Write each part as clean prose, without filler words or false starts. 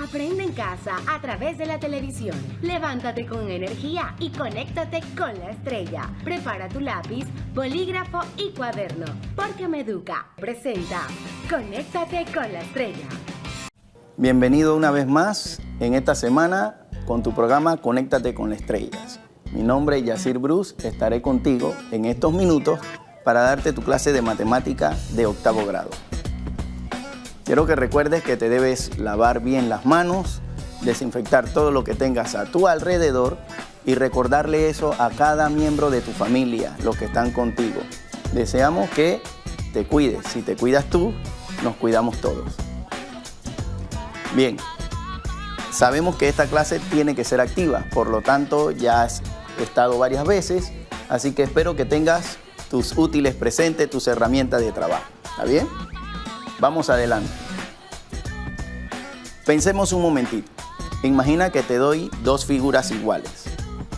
Aprende en casa a través de la televisión. Levántate con energía y conéctate con la estrella. Prepara tu lápiz, bolígrafo y cuaderno, porque Meduca presenta Conéctate con la estrella. Bienvenido una vez más en esta semana con tu programa Conéctate con las estrellas. Mi nombre es Yacir Bruce, estaré contigo en estos minutos para darte tu clase de matemática de octavo grado. Quiero que recuerdes que te debes lavar bien las manos, desinfectar todo lo que tengas a tu alrededor y recordarle eso a cada miembro de tu familia, los que están contigo. Deseamos que te cuides. Si te cuidas tú, nos cuidamos todos. Bien, sabemos que esta clase tiene que ser activa, por lo tanto ya has estado varias veces, así que espero que tengas tus útiles presentes, tus herramientas de trabajo. ¿Está bien? Vamos adelante. Pensemos un momentito. Imagina que te doy dos figuras iguales.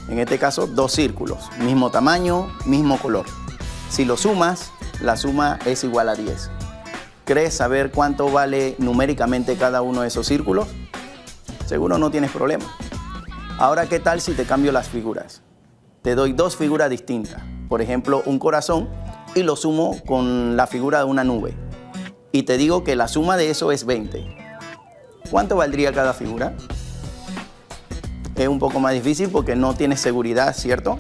En este caso, dos círculos, mismo tamaño, mismo color. Si lo sumas, la suma es igual a 10. ¿Crees saber cuánto vale numéricamente cada uno de esos círculos? Seguro no tienes problema. Ahora, ¿qué tal si te cambio las figuras? Te doy dos figuras distintas. Por ejemplo, un corazón y lo sumo con la figura de una nube. Y te digo que la suma de eso es 20. ¿Cuánto valdría cada figura? Es un poco más difícil porque no tienes seguridad, ¿cierto?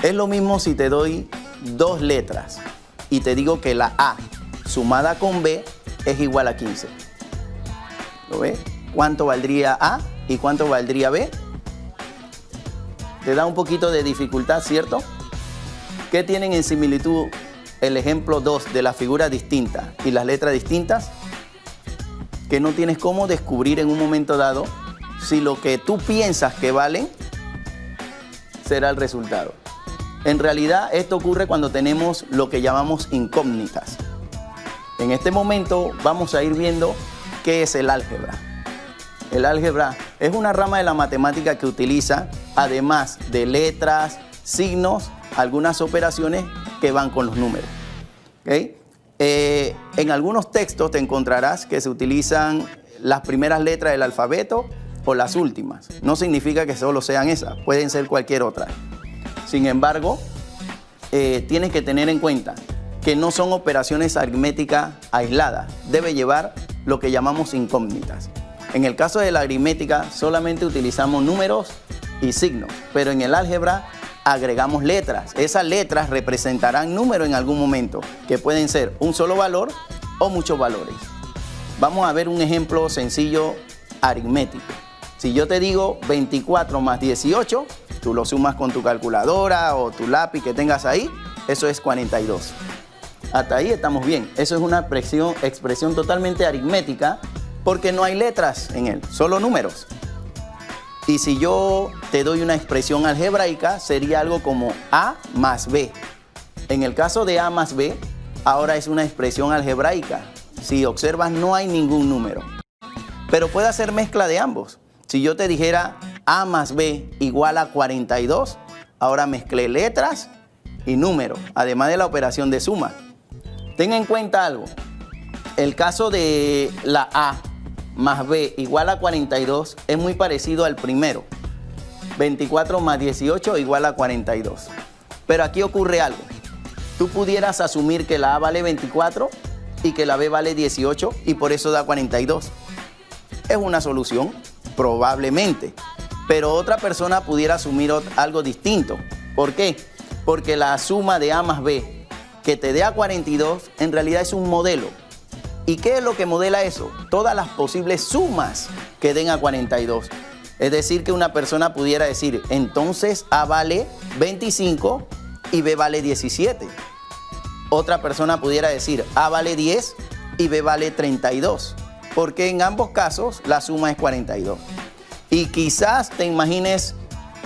Es lo mismo si te doy dos letras y te digo que la A sumada con B es igual a 15. ¿Lo ves? ¿Cuánto valdría A y cuánto valdría B? Te da un poquito de dificultad, ¿cierto? ¿Qué tienen en similitud el ejemplo 2 de las figuras distintas y las letras distintas? Que no tienes cómo descubrir en un momento dado si lo que tú piensas que valen será el resultado. En realidad esto ocurre cuando tenemos lo que llamamos incógnitas. En este momento vamos a ir viendo qué es el álgebra. El álgebra es una rama de la matemática que utiliza, además de letras, signos, algunas operaciones que van con los números. ¿Okay? En algunos textos te encontrarás que se utilizan las primeras letras del alfabeto o las últimas. No significa que solo sean esas, pueden ser cualquier otra. Sin embargo, tienes que tener en cuenta que no son operaciones aritméticas aisladas. Debe llevar lo que llamamos incógnitas. En el caso de la aritmética solamente utilizamos números y signos, pero en el álgebra agregamos letras. Esas letras representarán números en algún momento, que pueden ser un solo valor o muchos valores. Vamos a ver un ejemplo sencillo aritmético. Si yo te digo 24 más 18, tú lo sumas con tu calculadora o tu lápiz que tengas ahí, eso es 42. Hasta ahí estamos bien. Eso es una expresión totalmente aritmética porque no hay letras en él, solo números. Y si yo te doy una expresión algebraica, sería algo como A más B. En el caso de A más B, ahora es una expresión algebraica. Si observas, no hay ningún número. Pero puede hacer mezcla de ambos. Si yo te dijera A más B igual a 42, ahora mezclé letras y números, además de la operación de suma. Ten en cuenta algo. El caso de la A más B igual a 42 es muy parecido al primero. 24 más 18 igual a 42. Pero aquí ocurre algo. Tú pudieras asumir que la A vale 24 y que la B vale 18 y por eso da 42. Es una solución, probablemente. Pero otra persona pudiera asumir algo distinto. ¿Por qué? Porque la suma de A más B que te dé a 42 en realidad es un modelo. ¿Y qué es lo que modela eso? Todas las posibles sumas que den a 42. Es decir, que una persona pudiera decir, entonces A vale 25 y B vale 17. Otra persona pudiera decir, A vale 10 y B vale 32. Porque en ambos casos la suma es 42. Y quizás te imagines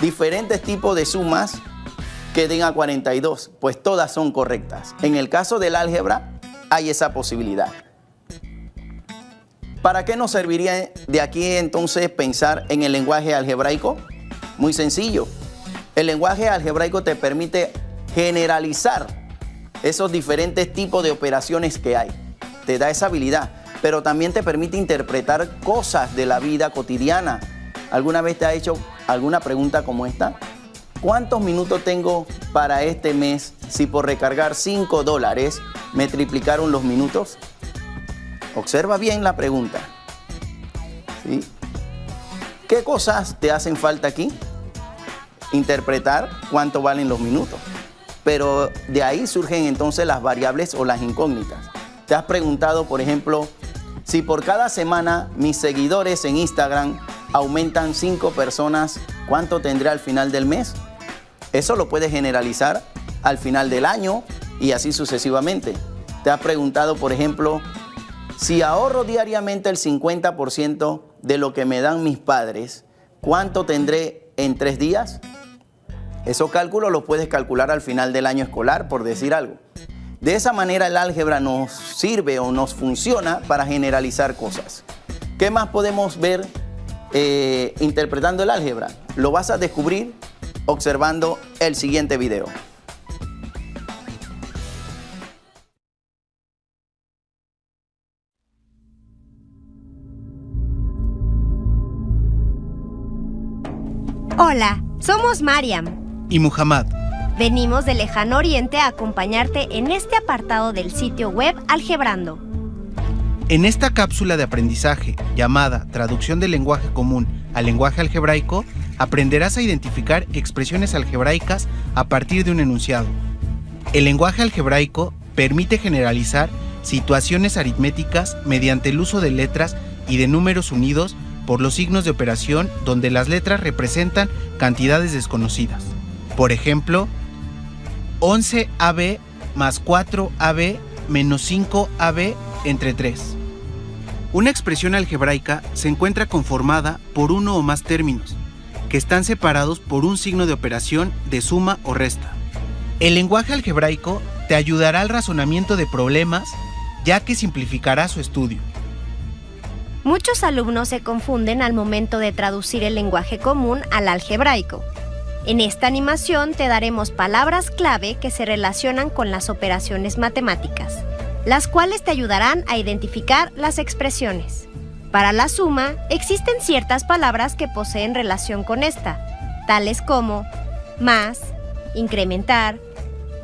diferentes tipos de sumas que den a 42, pues todas son correctas. En el caso del álgebra hay esa posibilidad. ¿Para qué nos serviría de aquí entonces pensar en el lenguaje algebraico? Muy sencillo. El lenguaje algebraico te permite generalizar esos diferentes tipos de operaciones que hay. Te da esa habilidad. pero también te permite interpretar cosas de la vida cotidiana. ¿Alguna vez te ha hecho alguna pregunta como esta? ¿Cuántos minutos tengo para este mes si por recargar $5 me triplicaron los minutos? Observa bien la pregunta. ¿Sí? ¿Qué cosas te hacen falta aquí? Interpretar cuánto valen los minutos. Pero de ahí surgen entonces las variables o las incógnitas. ¿Te has preguntado, por ejemplo, si por cada semana mis seguidores en Instagram aumentan 5 personas, ¿cuánto tendré al final del mes? Eso lo puedes generalizar al final del año y así sucesivamente. ¿Te has preguntado, por ejemplo, si ahorro diariamente el 50% de lo que me dan mis padres, ¿cuánto tendré en 3 días? Esos cálculos los puedes calcular al final del año escolar, por decir algo. De esa manera el álgebra nos sirve o nos funciona para generalizar cosas. ¿Qué más podemos ver interpretando el álgebra? Lo vas a descubrir observando el siguiente video. Hola, somos Mariam y Muhammad. Venimos del lejano oriente a acompañarte en este apartado del sitio web Algebrando. En esta cápsula de aprendizaje llamada Traducción del lenguaje común al lenguaje algebraico, aprenderás a identificar expresiones algebraicas a partir de un enunciado. El lenguaje algebraico permite generalizar situaciones aritméticas mediante el uso de letras y de números unidos por los signos de operación donde las letras representan cantidades desconocidas. Por ejemplo, 11AB más 4AB menos 5AB entre 3. Una expresión algebraica se encuentra conformada por uno o más términos, que están separados por un signo de operación de suma o resta. El lenguaje algebraico te ayudará al razonamiento de problemas, ya que simplificará su estudio. Muchos alumnos se confunden al momento de traducir el lenguaje común al algebraico. En esta animación te daremos palabras clave que se relacionan con las operaciones matemáticas, las cuales te ayudarán a identificar las expresiones. Para la suma, existen ciertas palabras que poseen relación con esta, tales como más, incrementar,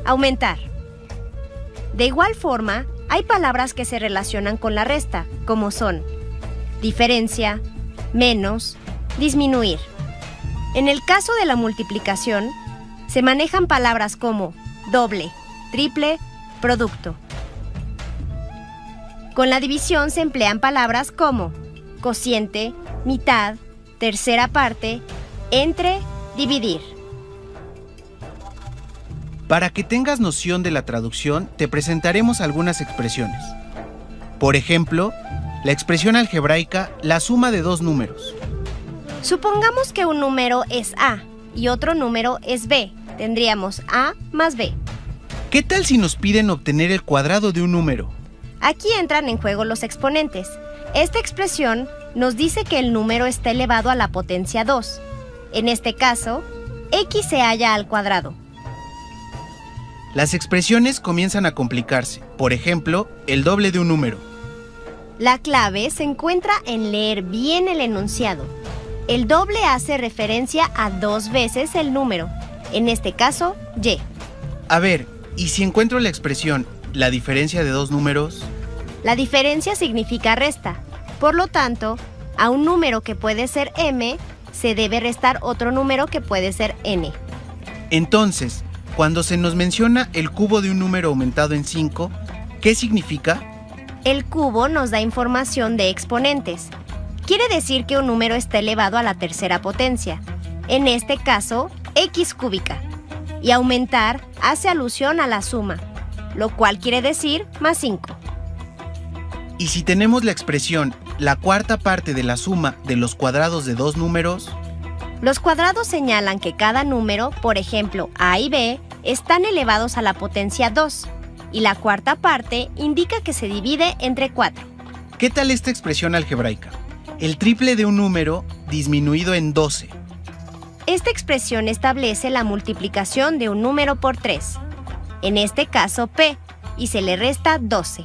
aumentar. De igual forma, hay palabras que se relacionan con la resta, como son diferencia, menos, disminuir. En el caso de la multiplicación, se manejan palabras como doble, triple, producto. Con la división se emplean palabras como cociente, mitad, tercera parte, entre, dividir. Para que tengas noción de la traducción, te presentaremos algunas expresiones. Por ejemplo, la expresión algebraica, la suma de dos números. Supongamos que un número es A y otro número es B. Tendríamos A más B. ¿Qué tal si nos piden obtener el cuadrado de un número? Aquí entran en juego los exponentes. Esta expresión nos dice que el número está elevado a la potencia 2. En este caso, x se halla al cuadrado. Las expresiones comienzan a complicarse. Por ejemplo, el doble de un número. La clave se encuentra en leer bien el enunciado. El doble hace referencia a 2 veces el número, en este caso, y. A ver, ¿y si encuentro la expresión, la diferencia de dos números? La diferencia significa resta. Por lo tanto, a un número que puede ser m, se debe restar otro número que puede ser n. Entonces, cuando se nos menciona el cubo de un número aumentado en 5, ¿qué significa? El cubo nos da información de exponentes. Quiere decir que un número está elevado a la tercera potencia, en este caso, x cúbica. Y aumentar hace alusión a la suma, lo cual quiere decir más 5. Y si tenemos la expresión, la cuarta parte de la suma de los cuadrados de dos números. Los cuadrados señalan que cada número, por ejemplo, a y b, están elevados a la potencia 2, y la cuarta parte indica que se divide entre 4. ¿Qué tal esta expresión algebraica? El triple de un número disminuido en 12. Esta expresión establece la multiplicación de un número por 3, en este caso p, y se le resta 12.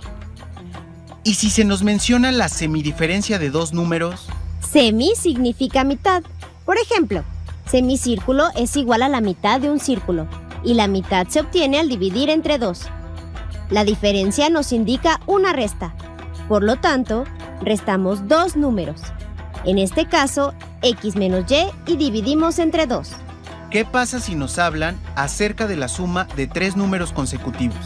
¿Y si se nos menciona la semidiferencia de dos números? Semi significa mitad. Por ejemplo, semicírculo es igual a la mitad de un círculo y la mitad se obtiene al dividir entre 2. La diferencia nos indica una resta. Por lo tanto, restamos dos números. En este caso, x menos y dividimos entre 2. ¿Qué pasa si nos hablan acerca de la suma de tres números consecutivos?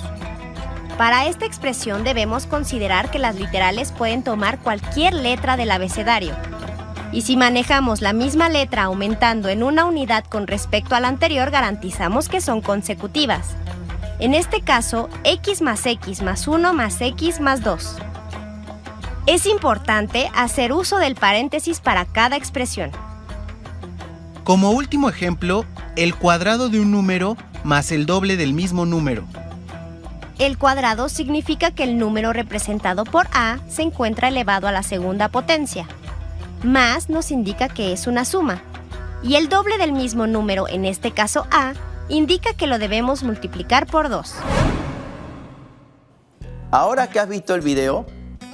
Para esta expresión debemos considerar que las literales pueden tomar cualquier letra del abecedario. Y si manejamos la misma letra aumentando en una unidad con respecto a la anterior, garantizamos que son consecutivas. En este caso, x más 1 más x más 2. Es importante hacer uso del paréntesis para cada expresión. Como último ejemplo, el cuadrado de un número más el doble del mismo número. El cuadrado significa que el número representado por a se encuentra elevado a la segunda potencia. Más nos indica que es una suma. Y el doble del mismo número, en este caso a, indica que lo debemos multiplicar por 2. Ahora que has visto el video,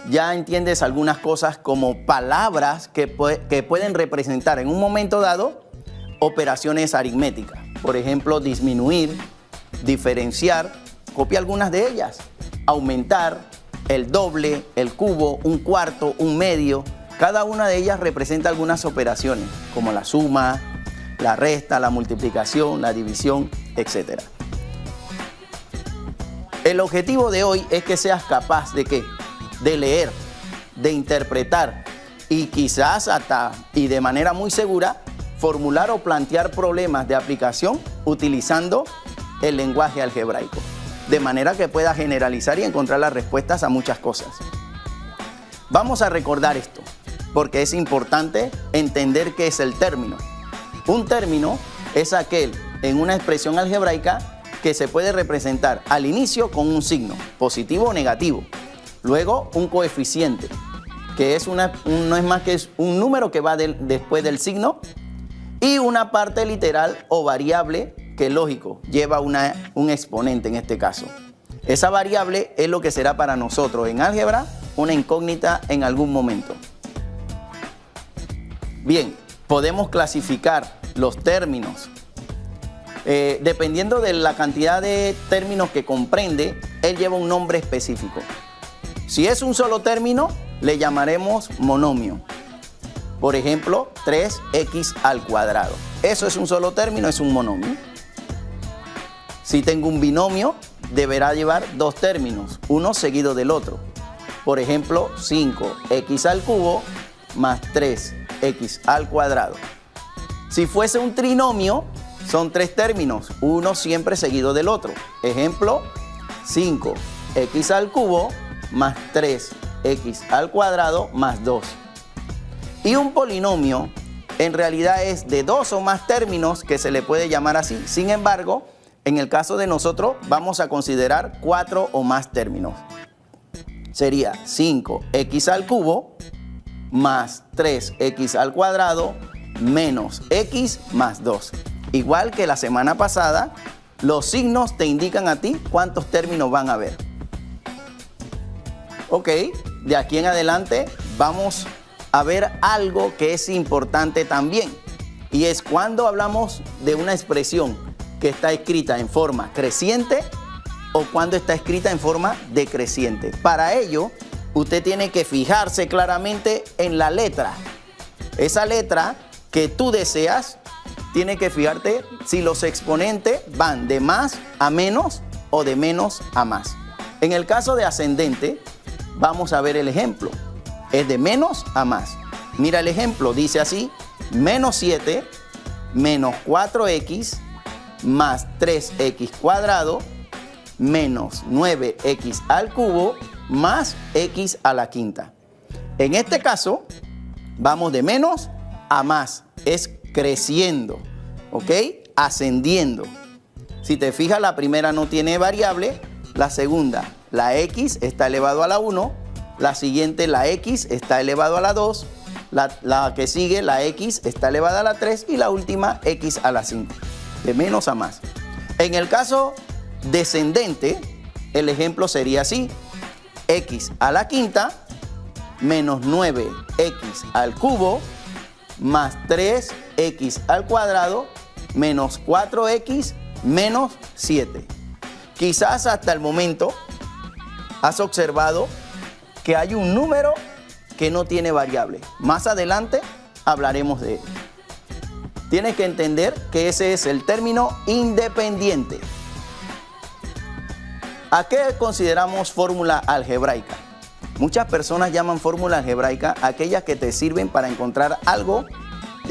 ya entiendes algunas cosas como palabras que pueden representar en un momento dado operaciones aritméticas. Por ejemplo, disminuir, diferenciar, copia algunas de ellas. Aumentar, el doble, el cubo, un cuarto, un medio. Cada una de ellas representa algunas operaciones, como la suma, la resta, la multiplicación, la división, etc. El objetivo de hoy es que seas capaz de ¿qué? De leer, de interpretar y quizás hasta, y de manera muy segura, formular o plantear problemas de aplicación utilizando el lenguaje algebraico, de manera que puedas generalizar y encontrar las respuestas a muchas cosas. Vamos a recordar esto, porque es importante entender qué es el término. Un término es aquel en una expresión algebraica que se puede representar al inicio con un signo, positivo o negativo. Luego un coeficiente, que es no es más que un número que va después del signo, y una parte literal o variable que, lógico, lleva un exponente en este caso. Esa variable es lo que será para nosotros en álgebra una incógnita en algún momento. Bien, podemos clasificar los términos. Dependiendo de la cantidad de términos que comprende, él lleva un nombre específico. Si es un solo término, le llamaremos monomio. Por ejemplo, 3x al cuadrado. Eso es un solo término, es un monomio. Si tengo un binomio, deberá llevar dos términos, uno seguido del otro. Por ejemplo, 5x al cubo más 3x al cuadrado. Si fuese un trinomio, son tres términos, uno siempre seguido del otro. Ejemplo, 5x al cubo más 3x al cuadrado más 2. Y un polinomio en realidad es de dos o más términos que se le puede llamar así. Sin embargo, en el caso de nosotros vamos a considerar 4 o más términos. Sería 5x al cubo más 3x al cuadrado menos x más 2. Igual que la semana pasada, los signos te indican a ti cuántos términos van a haber. Ok, de aquí en adelante vamos a ver algo que es importante también. Y es cuando hablamos de una expresión que está escrita en forma creciente o cuando está escrita en forma decreciente. Para ello, usted tiene que fijarse claramente en la letra. Esa letra que tú deseas, tiene que fijarte si los exponentes van de más a menos o de menos a más. En el caso de ascendente, vamos a ver el ejemplo. Es de menos a más. Mira el ejemplo, dice así: menos 7 menos 4x más 3x cuadrado menos 9x al cubo más x a la quinta. En este caso, vamos de menos a más. Es creciendo, ¿ok? Ascendiendo. Si te fijas, la primera no tiene variable, la segunda, la x está elevado a la 1, la siguiente, la x está elevado a la 2, la que sigue, la x está elevada a la 3 y la última, x a la 5. De menos a más. En el caso descendente, el ejemplo sería así: x a la quinta menos 9x al cubo más 3x al cuadrado menos 4x menos 7. Quizás hasta el momento has observado que hay un número que no tiene variable. Más adelante hablaremos de él. Tienes que entender que ese es el término independiente. ¿A qué consideramos fórmula algebraica? Muchas personas llaman fórmula algebraica aquellas que te sirven para encontrar algo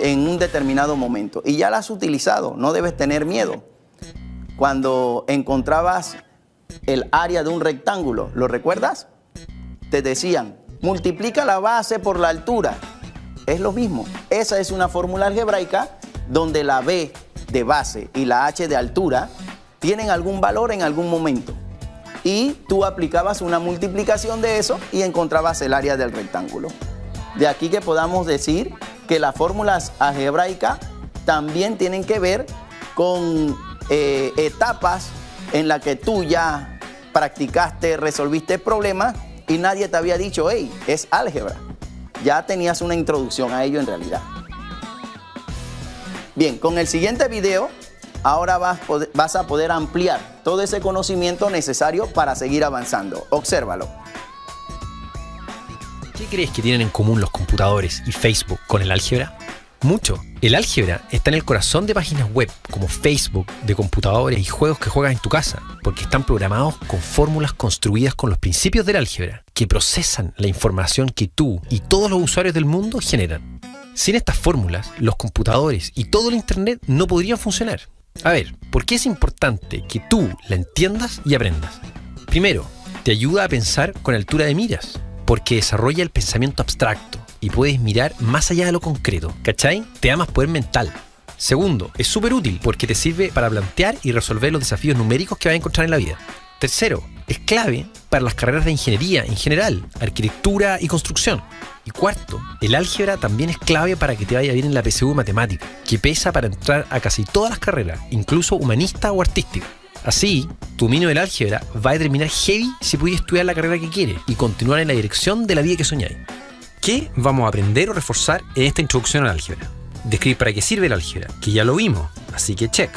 en un determinado momento. Y ya las has utilizado, no debes tener miedo. Cuando encontrabas el área de un rectángulo, ¿lo recuerdas? Te decían, multiplica la base por la altura. Es lo mismo. Esa es una fórmula algebraica donde la b de base y la h de altura tienen algún valor en algún momento. Y tú aplicabas una multiplicación de eso y encontrabas el área del rectángulo. De aquí que podamos decir que las fórmulas algebraicas también tienen que ver con etapas en las que tú ya practicaste, resolviste problemas y nadie te había dicho, hey, es álgebra. Ya tenías una introducción a ello en realidad. Bien, con el siguiente video, ahora vas a poder ampliar todo ese conocimiento necesario para seguir avanzando. Obsérvalo. ¿Qué crees que tienen en común los computadores y Facebook con el álgebra? Mucho. El álgebra está en el corazón de páginas web como Facebook, de computadores y juegos que juegas en tu casa, porque están programados con fórmulas construidas con los principios del álgebra, que procesan la información que tú y todos los usuarios del mundo generan. Sin estas fórmulas, los computadores y todo el Internet no podrían funcionar. A ver, ¿por qué es importante que tú la entiendas y aprendas? Primero, te ayuda a pensar con altura de miras, porque desarrolla el pensamiento abstracto y puedes mirar más allá de lo concreto, ¿cachai? Te da más poder mental. Segundo, es súper útil porque te sirve para plantear y resolver los desafíos numéricos que vas a encontrar en la vida. Tercero, es clave para las carreras de ingeniería en general, arquitectura y construcción. Y cuarto, el álgebra también es clave para que te vaya bien en la PSU de matemática, que pesa para entrar a casi todas las carreras, incluso humanista o artística. Así, tu dominio del álgebra va a determinar heavy si puedes estudiar la carrera que quieres y continuar en la dirección de la vida que soñáis. ¿Qué vamos a aprender o reforzar en esta introducción al álgebra? Describir para qué sirve el álgebra, que ya lo vimos, así que check.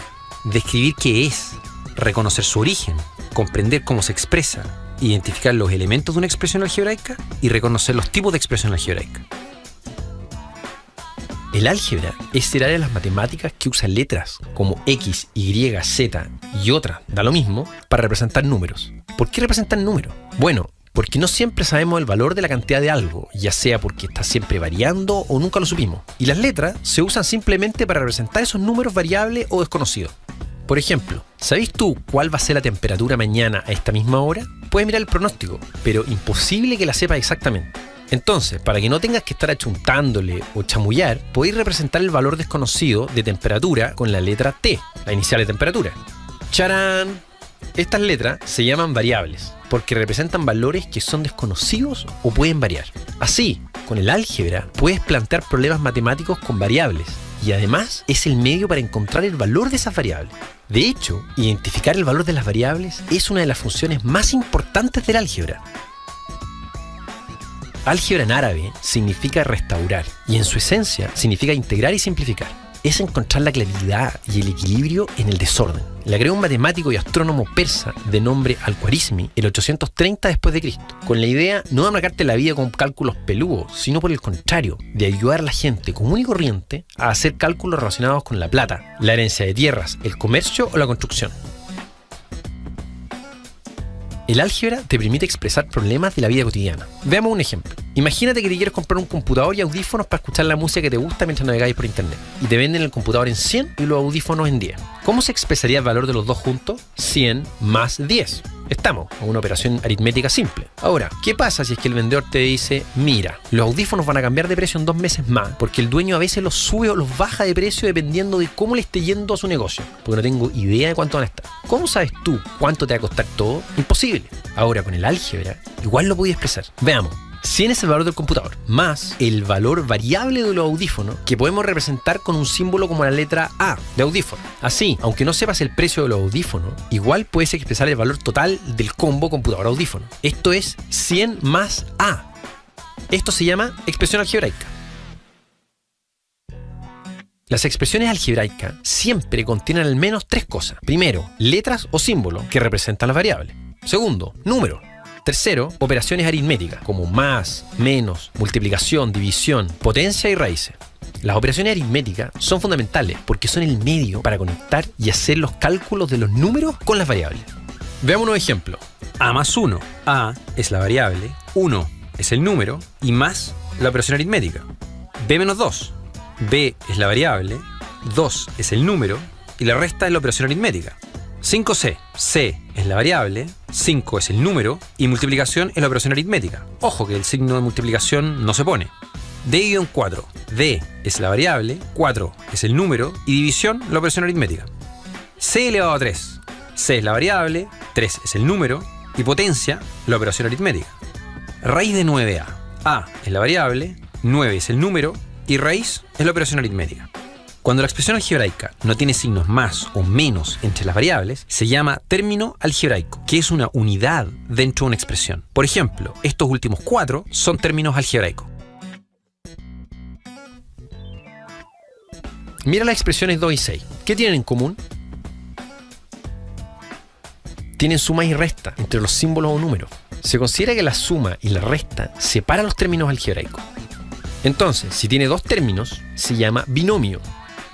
Describir qué es, reconocer su origen, comprender cómo se expresa, identificar los elementos de una expresión algebraica y reconocer los tipos de expresión algebraica. El álgebra es el área de las matemáticas que usa letras como X, Y, Z y otras, da lo mismo, para representar números. ¿Por qué representan números? Bueno, porque no siempre sabemos el valor de la cantidad de algo, ya sea porque está siempre variando o nunca lo supimos. Y las letras se usan simplemente para representar esos números variables o desconocidos. Por ejemplo, ¿sabéis tú cuál va a ser la temperatura mañana a esta misma hora? Puedes mirar el pronóstico, pero imposible que la sepas exactamente. Entonces, para que no tengas que estar achuntándole o chamullar, podéis representar el valor desconocido de temperatura con la letra T, la inicial de temperatura. ¡Charán! Estas letras se llaman variables, porque representan valores que son desconocidos o pueden variar. Así, con el álgebra puedes plantear problemas matemáticos con variables, y además es el medio para encontrar el valor de esas variables. De hecho, identificar el valor de las variables es una de las funciones más importantes del álgebra. Álgebra en árabe significa restaurar, y en su esencia significa integrar y simplificar. Es encontrar la claridad y el equilibrio en el desorden. La creó un matemático y astrónomo persa de nombre Al-Khwarizmi el 830 después de Cristo, con la idea no de amargarte la vida con cálculos peludos, sino por el contrario, de ayudar a la gente común y corriente a hacer cálculos relacionados con la plata, la herencia de tierras, el comercio o la construcción. El álgebra te permite expresar problemas de la vida cotidiana. Veamos un ejemplo. Imagínate que te quieres comprar un computador y audífonos para escuchar la música que te gusta mientras navegáis por internet. Y te venden el computador en 100 y los audífonos en 10. ¿Cómo se expresaría el valor de los dos juntos? 100 más 10. Estamos en una operación aritmética simple. Ahora, ¿qué pasa si es que el vendedor te dice, mira, los audífonos van a cambiar de precio en 2 meses más, porque el dueño a veces los sube o los baja de precio dependiendo de cómo le esté yendo a su negocio, porque no tengo idea de cuánto van a estar? ¿Cómo sabes tú cuánto te va a costar todo? Imposible. Ahora, con el álgebra, igual lo podía expresar. Veamos. 100 es el valor del computador, más el valor variable de los audífonos, que podemos representar con un símbolo como la letra A de audífono. Así, aunque no sepas el precio de los audífonos, igual puedes expresar el valor total del combo computador-audífono. Esto es 100 más A. Esto se llama expresión algebraica. Las expresiones algebraicas siempre contienen al menos tres cosas. Primero, letras o símbolos que representan las variables. Segundo, números. Tercero, operaciones aritméticas como más, menos, multiplicación, división, potencia y raíces. Las operaciones aritméticas son fundamentales porque son el medio para conectar y hacer los cálculos de los números con las variables. Veamos unos ejemplos. A más 1. A es la variable, 1 es el número y más la operación aritmética. B menos 2. B es la variable, 2 es el número y la resta es la operación aritmética. 5C. C es la variable, 5 es el número y multiplicación es la operación aritmética. Ojo que el signo de multiplicación no se pone. D-4. D es la variable, 4 es el número y división la operación aritmética. C elevado a 3. C es la variable, 3 es el número y potencia la operación aritmética. Raíz de 9A. A es la variable, 9 es el número y raíz es la operación aritmética. Cuando la expresión algebraica no tiene signos más o menos entre las variables, se llama término algebraico, que es una unidad dentro de una expresión. Por ejemplo, estos últimos 4 son términos algebraicos. Mira las expresiones 2 y 6. ¿Qué tienen en común? Tienen suma y resta entre los símbolos o números. Se considera que la suma y la resta separan los términos algebraicos. Entonces, si tiene dos términos, se llama binomio.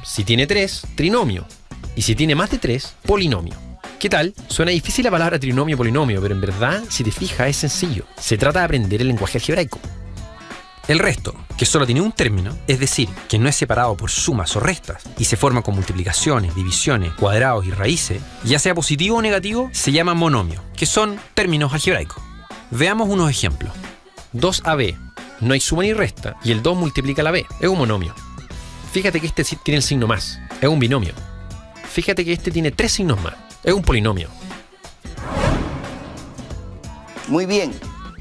Si tiene 3, trinomio. Y si tiene más de 3, polinomio. ¿Qué tal? Suena difícil la palabra trinomio o polinomio, pero en verdad, si te fijas, es sencillo. Se trata de aprender el lenguaje algebraico. El resto, que solo tiene un término, es decir, que no es separado por sumas o restas y se forma con multiplicaciones, divisiones, cuadrados y raíces, ya sea positivo o negativo, se llama monomio, que son términos algebraicos. Veamos unos ejemplos. 2AB, no hay suma ni resta y el 2 multiplica la B, es un monomio. Fíjate que este tiene el signo más, es un binomio. Fíjate que este tiene 3 signos más, es un polinomio. Muy bien,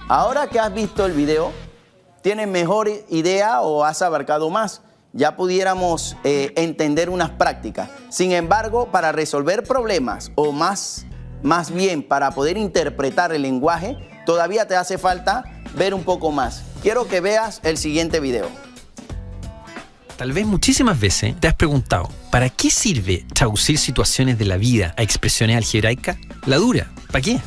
ahora que has visto el video, ¿tienes mejor idea o has abarcado más? Ya pudiéramos entender unas prácticas. Sin embargo, para resolver problemas o más bien para poder interpretar el lenguaje, todavía te hace falta ver un poco más. Quiero que veas el siguiente video. Tal vez muchísimas veces te has preguntado, ¿para qué sirve traducir situaciones de la vida a expresiones algebraicas? La dura, ¿para qué?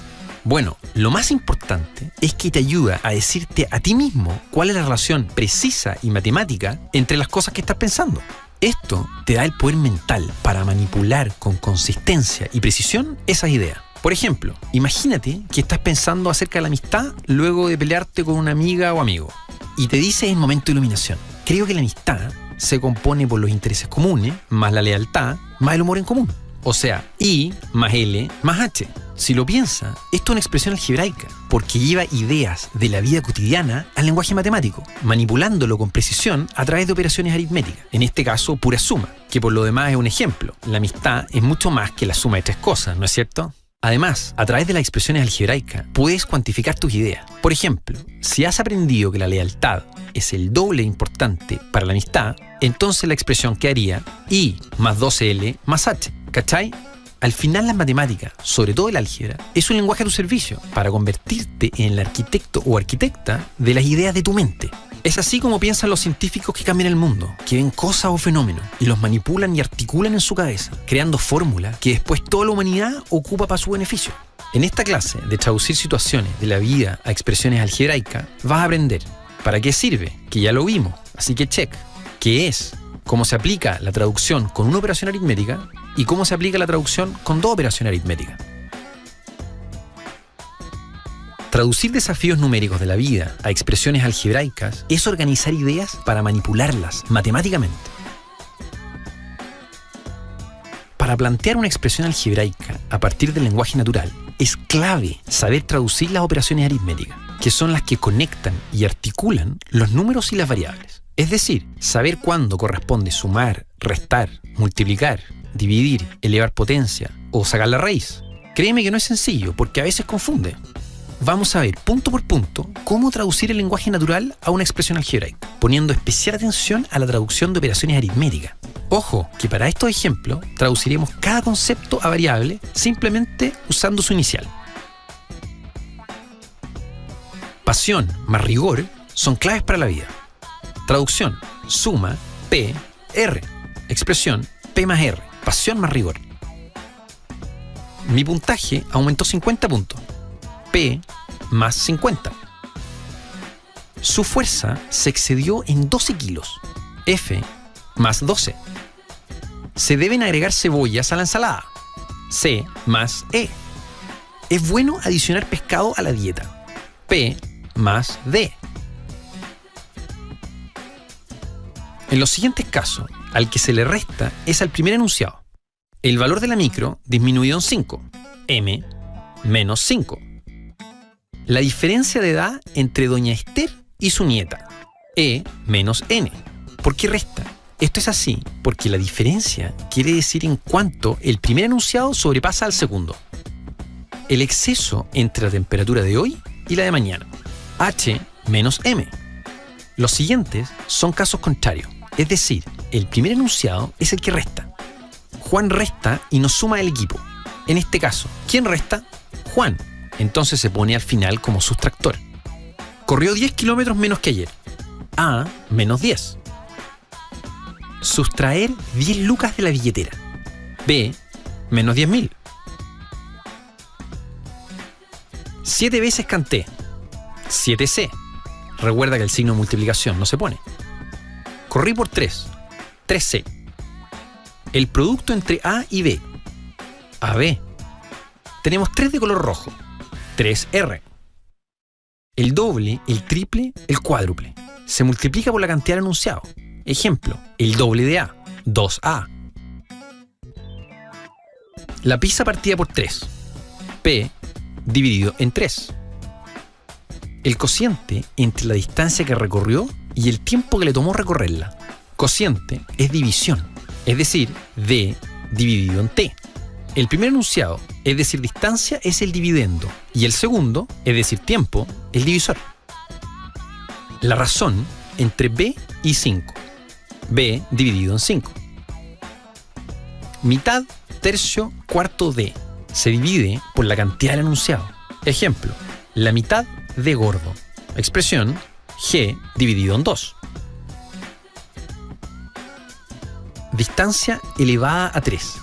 Bueno, lo más importante es que te ayuda a decirte a ti mismo cuál es la relación precisa y matemática entre las cosas que estás pensando. Esto te da el poder mental para manipular con consistencia y precisión esas ideas. Por ejemplo, imagínate que estás pensando acerca de la amistad luego de pelearte con una amiga o amigo y te dices en momento de iluminación: creo que la amistad se compone por los intereses comunes, más la lealtad, más el humor en común. O sea, I más L más H. Si lo piensas, esto es una expresión algebraica, porque lleva ideas de la vida cotidiana al lenguaje matemático, manipulándolo con precisión a través de operaciones aritméticas, en este caso pura suma, que por lo demás es un ejemplo. La amistad es mucho más que la suma de tres cosas, ¿no es cierto? Además, a través de las expresiones algebraicas, puedes cuantificar tus ideas. Por ejemplo, si has aprendido que la lealtad es el doble importante para la amistad, entonces la expresión quedaría I más 2L más H. ¿Cachai? Al final las matemáticas, sobre todo el álgebra, es un lenguaje a tu servicio para convertirte en el arquitecto o arquitecta de las ideas de tu mente. Es así como piensan los científicos que cambian el mundo, que ven cosas o fenómenos y los manipulan y articulan en su cabeza, creando fórmulas que después toda la humanidad ocupa para su beneficio. En esta clase de traducir situaciones de la vida a expresiones algebraicas, vas a aprender para qué sirve, que ya lo vimos, así que check, qué es, cómo se aplica la traducción con una operación aritmética y cómo se aplica la traducción con dos operaciones aritméticas. Traducir desafíos numéricos de la vida a expresiones algebraicas es organizar ideas para manipularlas matemáticamente. Para plantear una expresión algebraica a partir del lenguaje natural, es clave saber traducir las operaciones aritméticas, que son las que conectan y articulan los números y las variables. Es decir, saber cuándo corresponde sumar, restar, multiplicar, dividir, elevar potencia o sacar la raíz. Créeme que no es sencillo, porque a veces confunde. Vamos a ver punto por punto cómo traducir el lenguaje natural a una expresión algebraica, poniendo especial atención a la traducción de operaciones aritméticas. Ojo, que para estos ejemplos traduciremos cada concepto a variable simplemente usando su inicial. Pasión más rigor son claves para la vida. Traducción, suma, P, R. Expresión, P más R, pasión más rigor. Mi puntaje aumentó 50 puntos. P más 50. Su fuerza se excedió en 12 kilos. F más 12. Se deben agregar cebollas a la ensalada. C más E. Es bueno adicionar pescado a la dieta. P más D. En los siguientes casos, al que se le resta es al primer enunciado. El valor de la micro disminuyó en 5. M menos 5. La diferencia de edad entre doña Esther y su nieta. E menos N. ¿Por qué resta? Esto es así porque la diferencia quiere decir en cuánto el primer enunciado sobrepasa al segundo. El exceso entre la temperatura de hoy y la de mañana. H menos M. Los siguientes son casos contrarios. Es decir, el primer enunciado es el que resta. Juan resta y nos suma el equipo. En este caso, ¿quién resta? Juan. Entonces se pone al final como sustractor. Corrió 10 kilómetros menos que ayer. A menos 10. Sustraer 10 lucas de la billetera. B menos 10.000. 7 veces canté. 7C. Recuerda que el signo de multiplicación no se pone. Corrí por 3. 3C. El producto entre A y B. AB. Tenemos 3 de color rojo. 3R. El doble, el triple, el cuádruple. Se multiplica por la cantidad de enunciado. Ejemplo, el doble de A. 2A. La pizza partida por 3. P dividido en 3. El cociente entre la distancia que recorrió y el tiempo que le tomó recorrerla. Cociente es división, es decir, D dividido en T. El primer enunciado, es decir, distancia, es el dividendo, y el segundo, es decir, tiempo, el divisor. La razón entre B y 5. B dividido en 5. Mitad, tercio, cuarto de. Se divide por la cantidad del enunciado. Ejemplo, la mitad de gordo. Expresión, G dividido en 2. Distancia elevada a 3.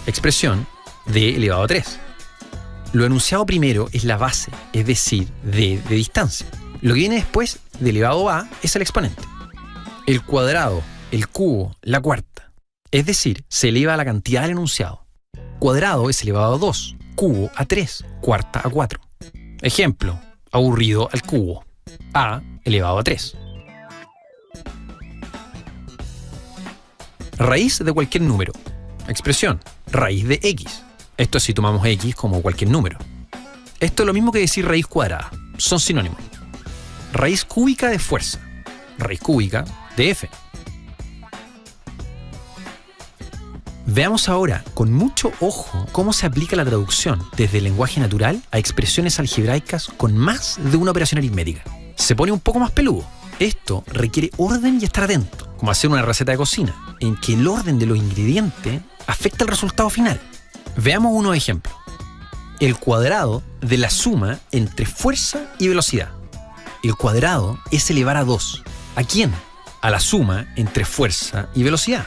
Expresión, D elevado a 3. Lo enunciado primero es la base, es decir, D de distancia. Lo que viene después de elevado a es el exponente. El cuadrado, el cubo, la cuarta. Es decir, se eleva a la cantidad del enunciado. Cuadrado es elevado a 2, cubo a 3, cuarta a 4. Ejemplo, aburrido al cubo. A elevado a 3. Raíz de cualquier número. Expresión, raíz de X. Esto es si tomamos X como cualquier número. Esto es lo mismo que decir raíz cuadrada. Son sinónimos. Raíz cúbica de fuerza. Raíz cúbica de F. Veamos ahora, con mucho ojo, cómo se aplica la traducción desde el lenguaje natural a expresiones algebraicas con más de una operación aritmética. Se pone un poco más peludo. Esto requiere orden y estar atento, como hacer una receta de cocina, en que el orden de los ingredientes afecta el resultado final. Veamos unos ejemplos. El cuadrado de la suma entre fuerza y velocidad. El cuadrado es elevar a 2. ¿A quién? A la suma entre fuerza y velocidad.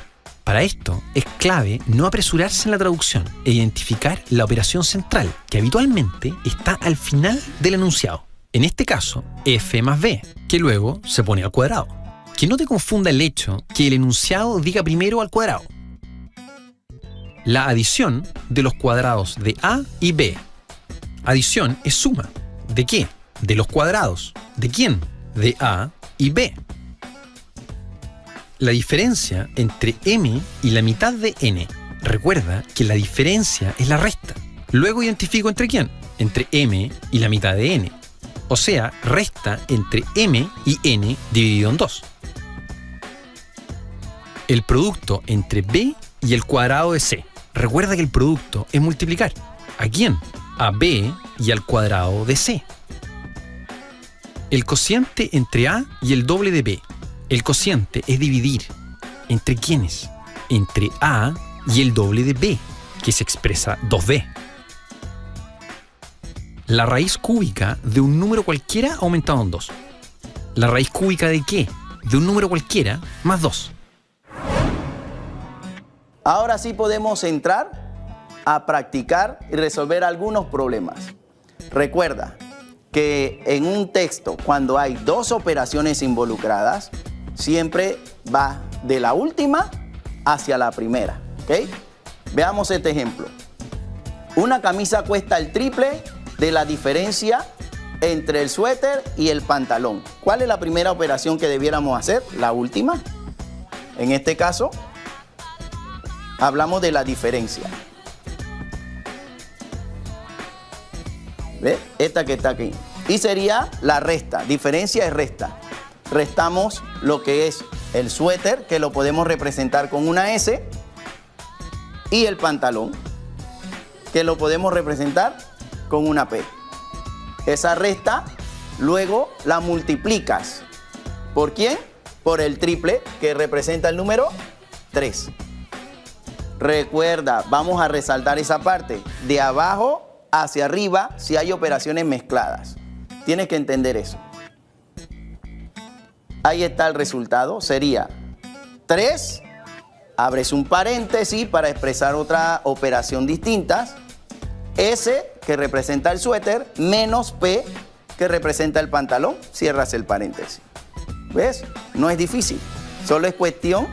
Para esto es clave no apresurarse en la traducción e identificar la operación central, que habitualmente está al final del enunciado. En este caso, F más B, que luego se pone al cuadrado. Que no te confunda el hecho que el enunciado diga primero al cuadrado. La adición de los cuadrados de A y B. Adición es suma. ¿De qué? De los cuadrados. ¿De quién? De A y B. La diferencia entre M y la mitad de N. Recuerda que la diferencia es la resta. Luego identifico entre quién. Entre M y la mitad de N. O sea, resta entre M y N dividido en 2. El producto entre B y el cuadrado de C. Recuerda que el producto es multiplicar. ¿A quién? A B y al cuadrado de C. El cociente entre A y el doble de B. El cociente es dividir. ¿Entre quiénes? Entre A y el doble de B, que se expresa 2B. La raíz cúbica de un número cualquiera aumentado en 2. ¿La raíz cúbica de qué? De un número cualquiera más 2. Ahora sí podemos entrar a practicar y resolver algunos problemas. Recuerda que en un texto, cuando hay dos operaciones involucradas, siempre va de la última hacia la primera, ¿ok? Veamos este ejemplo. Una camisa cuesta el triple de la diferencia entre el suéter y el pantalón. ¿Cuál es la primera operación que debiéramos hacer? La última. En este caso, hablamos de la diferencia. ¿Ve? Esta que está aquí. Y sería la resta. Diferencia es resta. Restamos lo que es el suéter, que lo podemos representar con una S, y el pantalón, que lo podemos representar con una P. Esa resta luego la multiplicas. ¿Por quién? Por el triple, que representa el número 3. Recuerda, vamos a resaltar esa parte. De abajo hacia arriba si hay operaciones mezcladas. Tienes que entender eso. Ahí está el resultado. Sería 3, abres un paréntesis para expresar otra operación distinta. S, que representa el suéter, menos P, que representa el pantalón. Cierras el paréntesis. ¿Ves? No es difícil. Solo es cuestión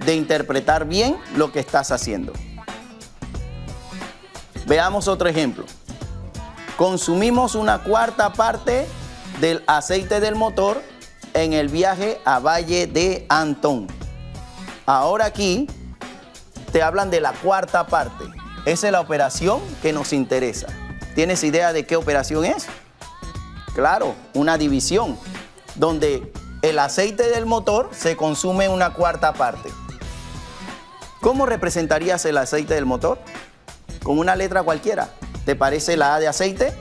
de interpretar bien lo que estás haciendo. Veamos otro ejemplo. Consumimos una cuarta parte del aceite del motor en el viaje a Valle de Antón. Ahora aquí te hablan de la cuarta parte. Esa es la operación que nos interesa. ¿Tienes idea de qué operación es? Claro, una división, donde el aceite del motor se consume una cuarta parte. ¿Cómo representarías el aceite del motor? Con una letra cualquiera. ¿Te parece la A de aceite?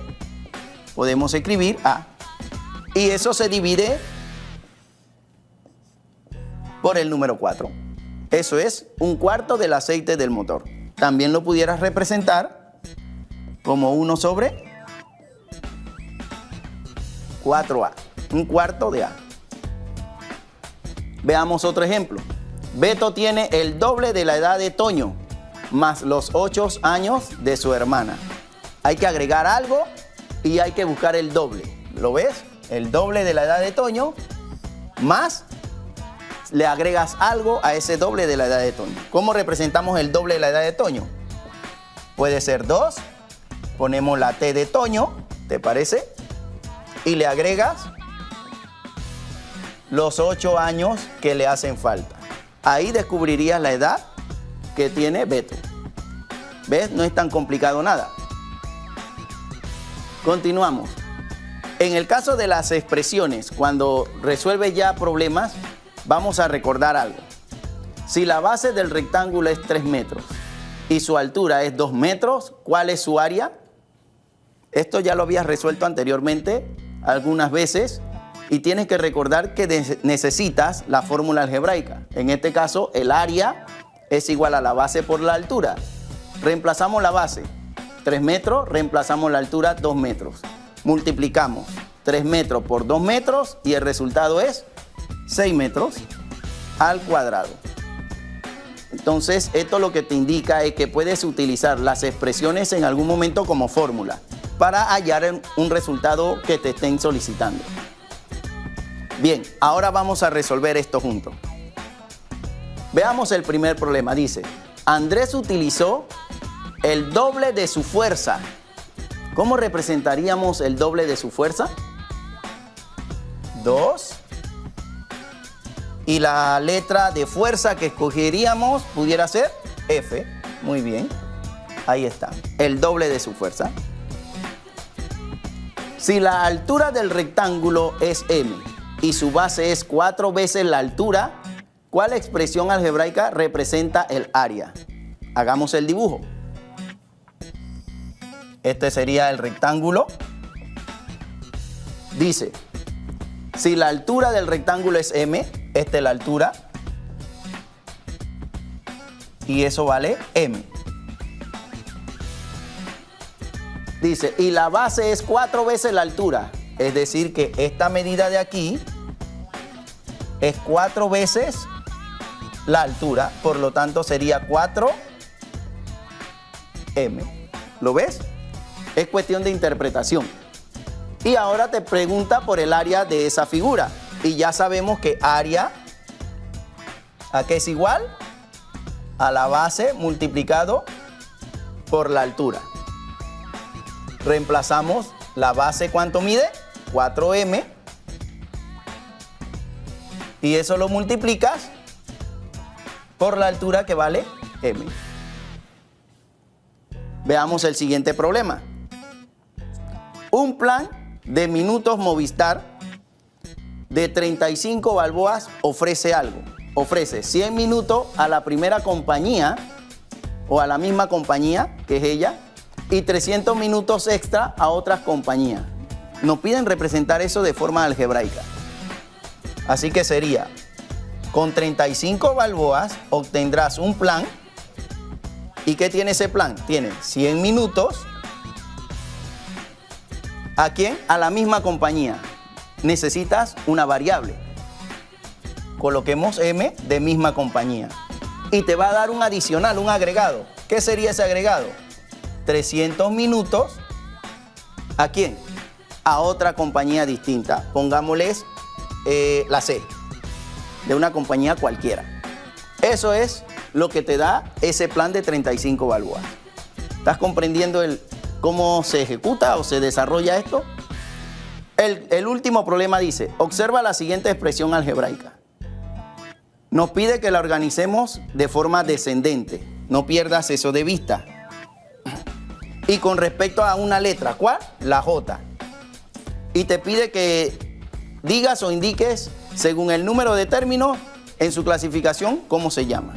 Podemos escribir A. Y eso se divide por el número 4. Eso es un cuarto del aceite del motor. También lo pudieras representar como 1 sobre 4A. Un cuarto de A. Veamos otro ejemplo. Beto tiene el doble de la edad de Toño, más los 8 años de su hermana. Hay que agregar algo y hay que buscar el doble. ¿Lo ves? El doble de la edad de Toño, más le agregas algo a ese doble de la edad de Toño. ¿Cómo representamos el doble de la edad de Toño? Puede ser 2, ponemos la T de Toño, ¿te parece? Y le agregas los 8 años que le hacen falta. Ahí descubrirías la edad que tiene Beto. ¿Ves? No es tan complicado nada. Continuamos. En el caso de las expresiones, cuando resuelves ya problemas, vamos a recordar algo. Si la base del rectángulo es 3 metros y su altura es 2 metros, ¿cuál es su área? Esto ya lo habías resuelto anteriormente algunas veces y tienes que recordar que necesitas la fórmula algebraica. En este caso, el área es igual a la base por la altura. Reemplazamos la base, 3 metros, reemplazamos la altura, 2 metros. Multiplicamos 3 metros por 2 metros y el resultado es 6 metros al cuadrado. Entonces, esto lo que te indica es que puedes utilizar las expresiones en algún momento como fórmula para hallar un resultado que te estén solicitando. Bien, ahora vamos a resolver esto juntos. Veamos el primer problema. Dice, Andrés utilizó el doble de su fuerza. ¿Cómo representaríamos el doble de su fuerza? 2. Y la letra de fuerza que escogeríamos pudiera ser F. Muy bien. Ahí está. El doble de su fuerza. Si la altura del rectángulo es M y su base es 4 veces la altura, ¿cuál expresión algebraica representa el área? Hagamos el dibujo. Este sería el rectángulo. Dice, si la altura del rectángulo es M, esta es la altura, y eso vale M. Dice, y la base es 4 veces la altura, es decir que esta medida de aquí es 4 veces la altura, por lo tanto sería 4m. ¿Lo ves? Es cuestión de interpretación. Y ahora te pregunta por el área de esa figura. Y ya sabemos que área, ¿a qué es igual? A la base multiplicado por la altura. Reemplazamos la base, ¿cuánto mide? 4m. Y eso lo multiplicas por la altura, que vale m. Veamos el siguiente problema. Un plan de minutos Movistar de 35 balboas ofrece algo. Ofrece 100 minutos a la primera compañía o a la misma compañía, que es ella, y 300 minutos extra a otras compañías. Nos piden representar eso de forma algebraica. Así que sería, con 35 balboas obtendrás un plan. ¿Y qué tiene ese plan? Tiene 100 minutos. ¿A quién? A la misma compañía. Necesitas una variable. Coloquemos m de misma compañía. Y te va a dar un adicional, un agregado. ¿Qué sería ese agregado? 300 minutos. ¿A quién? A otra compañía distinta. Pongámosles la C, de una compañía cualquiera. Eso es lo que te da ese plan de 35 balboas. ¿Estás comprendiendo cómo se ejecuta o se desarrolla esto? El último problema dice, observa la siguiente expresión algebraica. Nos pide que la organicemos de forma descendente. No pierdas eso de vista. Y con respecto a una letra, ¿cuál? La J. Y te pide que digas o indiques, según el número de términos, en su clasificación, cómo se llama.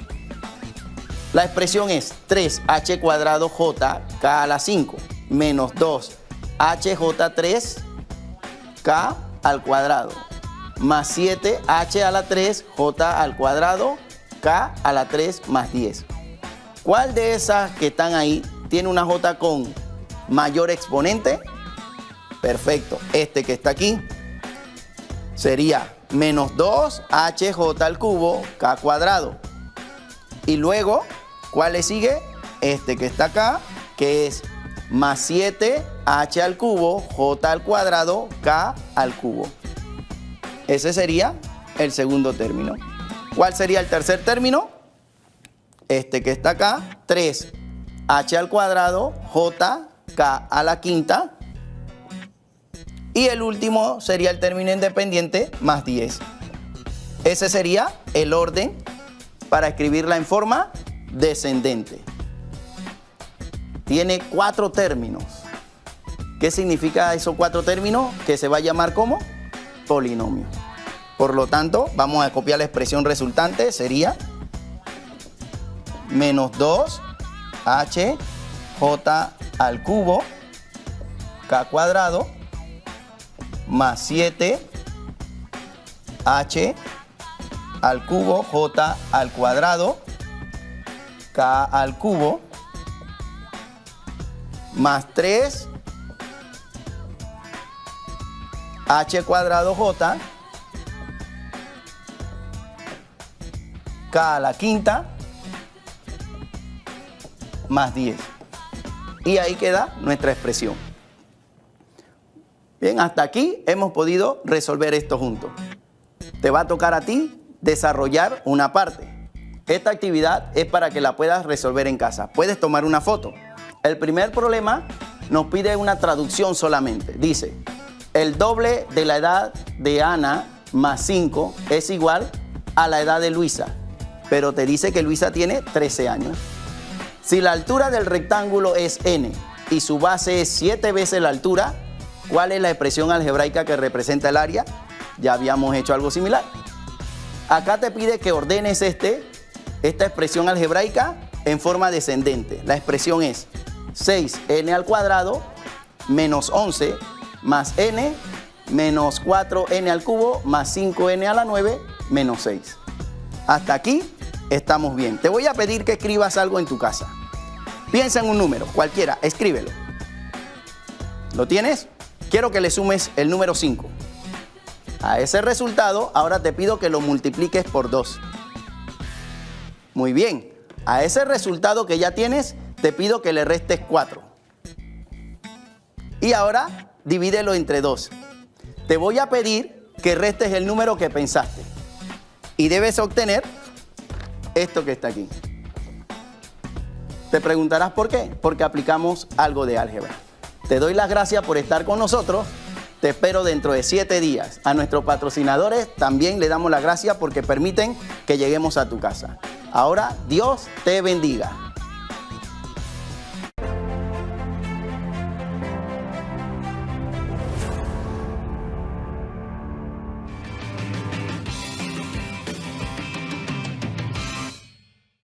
La expresión es 3h cuadrado j k a la 5 menos 2hj3 k al cuadrado más 7h a la 3 j al cuadrado k a la 3 más 10. ¿Cuál de esas que están ahí tiene una j con mayor exponente? Perfecto, este que está aquí sería menos 2hj al cubo k cuadrado. Y luego, ¿cuál le sigue? Este que está acá, que es más 7h al cubo j al cuadrado k al cubo. Ese sería el segundo término. ¿Cuál sería el tercer término? Este que está acá, 3h al cuadrado j k a la quinta. Y el último sería el término independiente más 10. Ese sería el orden para escribirla en forma descendente. Tiene 4 términos. ¿Qué significa esos 4 términos? Que se va a llamar como polinomio. Por lo tanto, vamos a copiar la expresión resultante. Sería menos 2h j al cubo k cuadrado más 7h al cubo j al cuadrado k al cubo más 3h cuadrado j k a la quinta más 10. Y ahí queda nuestra expresión. Bien, hasta aquí hemos podido resolver esto juntos. Te va a tocar a ti desarrollar una parte. Esta actividad es para que la puedas resolver en casa. Puedes tomar una foto. El primer problema nos pide una traducción solamente. Dice, el doble de la edad de Ana más 5 es igual a la edad de Luisa. Pero te dice que Luisa tiene 13 años. Si la altura del rectángulo es n y su base es 7 veces la altura, ¿cuál es la expresión algebraica que representa el área? Ya habíamos hecho algo similar. Acá te pide que ordenes esta expresión algebraica en forma descendente. La expresión es 6n al cuadrado menos 11 más n menos 4n al cubo más 5n a la 9 menos 6. Hasta aquí estamos bien. Te voy a pedir que escribas algo en tu casa. Piensa en un número, cualquiera, escríbelo. ¿Lo tienes? Quiero que le sumes el número 5. A ese resultado, ahora te pido que lo multipliques por 2. Muy bien. A ese resultado que ya tienes, te pido que le restes 4. Y ahora, divídelo entre 2. Te voy a pedir que restes el número que pensaste. Y debes obtener esto que está aquí. Te preguntarás por qué. Porque aplicamos algo de álgebra. Te doy las gracias por estar con nosotros. Te espero dentro de 7 días. A nuestros patrocinadores también le damos las gracias porque permiten que lleguemos a tu casa. Ahora, Dios te bendiga.